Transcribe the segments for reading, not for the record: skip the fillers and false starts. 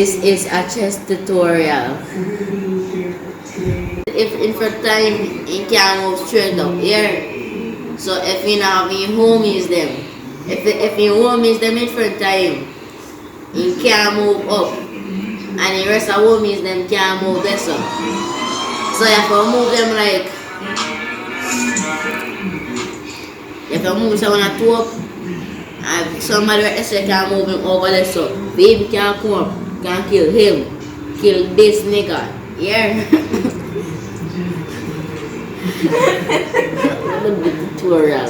This is a chess tutorial. If in for time you can't move straight up here. So if you have your homies them, if your homies them in front of him, you can't move up. And the rest of homies them can't move this up. So you have to move them like, you have to move someone at top. And somebody right there can move him over there so baby can come up, can kill him, kill this nigga. Yeah. A little bit tutorial.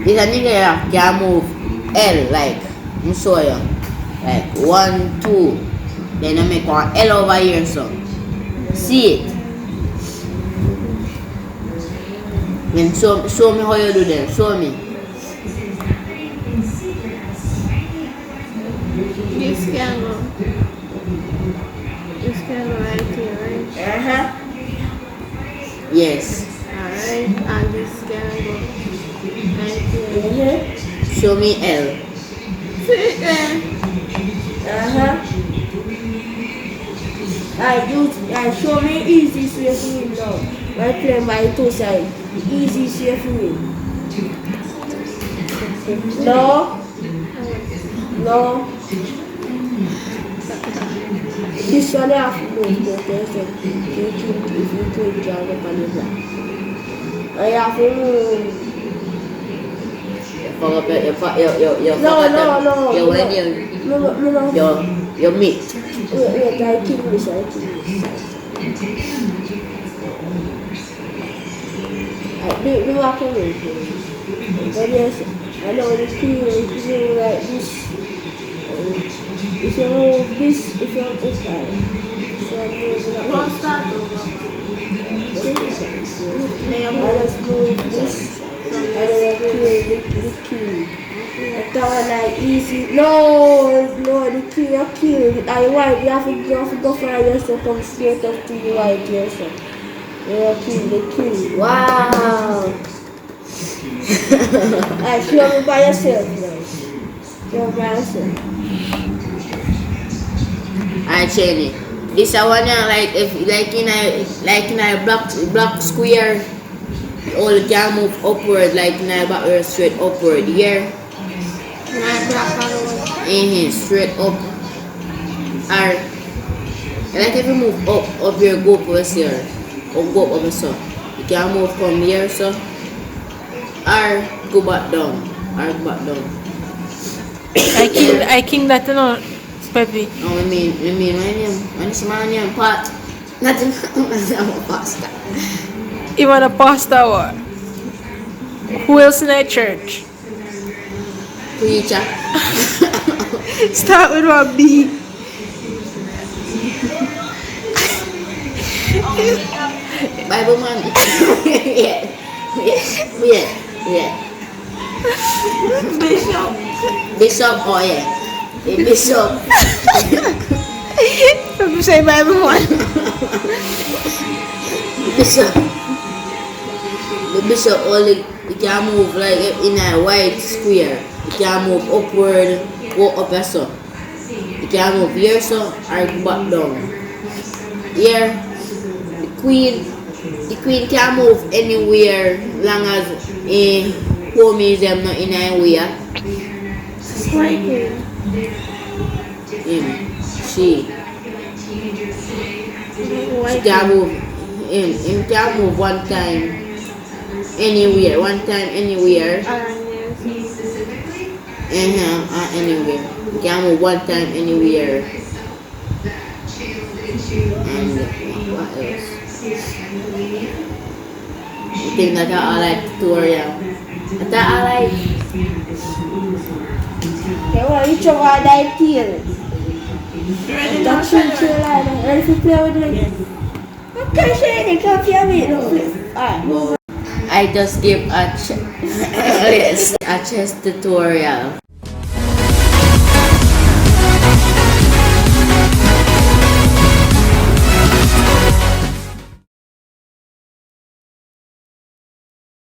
This a nigga here can move L like, I'm show you. Like 1, 2. Then I make one L over here so. See it? Then show me how you do them. Show me. This can go. This can go right here, right? Yes. Alright, and this can go right here. Show me L. See it there? I show me easy way for me now. By playing by two sides. Easy way for me. No. This one I have to move, but there's a if you could jump up on the block. I have to move. Your meat. Wait, I keep this. Do what I mean. But yes, I know the key is like this. If you move this, if you move this side. What's that over? I just move this. And then I kill the key. I thought like easy. No, the key you kill. I white, you have to go for yourself, come straight up to the white yourself. You kill the key. Wow. Alright, show me by yourself now. Show me by yourself. Alright, Cheney. This I wanna like if in a block square, all can move upward like in a back straight upward. Here. Straight up. Or like if you move up here, go up over here. Or go up over so. You can move from here so. Or go back down. I king that no Pepe. Oh, I mean my name. When it's my name, Pat. Nothing. I'm a pasta. You want a pastor what? Who else in that church? Preacher. Start with one B. Bible man. Yeah. Bishop, oh yeah. A bishop. Pepe say Bible one. The bishop only you can move like in a white square. You can move upward, go up so. You can move here so or go back down. Here, the queen can move anywhere long as homies them not in anywhere. She can move him can move one time anywhere. Anywhere. You can move one time anywhere. And what else? I think that's all I like tutorial. That's all I like. Okay, well, you try that deal. That's ready to play with me? Okay, Shane, come here with Alright. I just give a chess tutorial.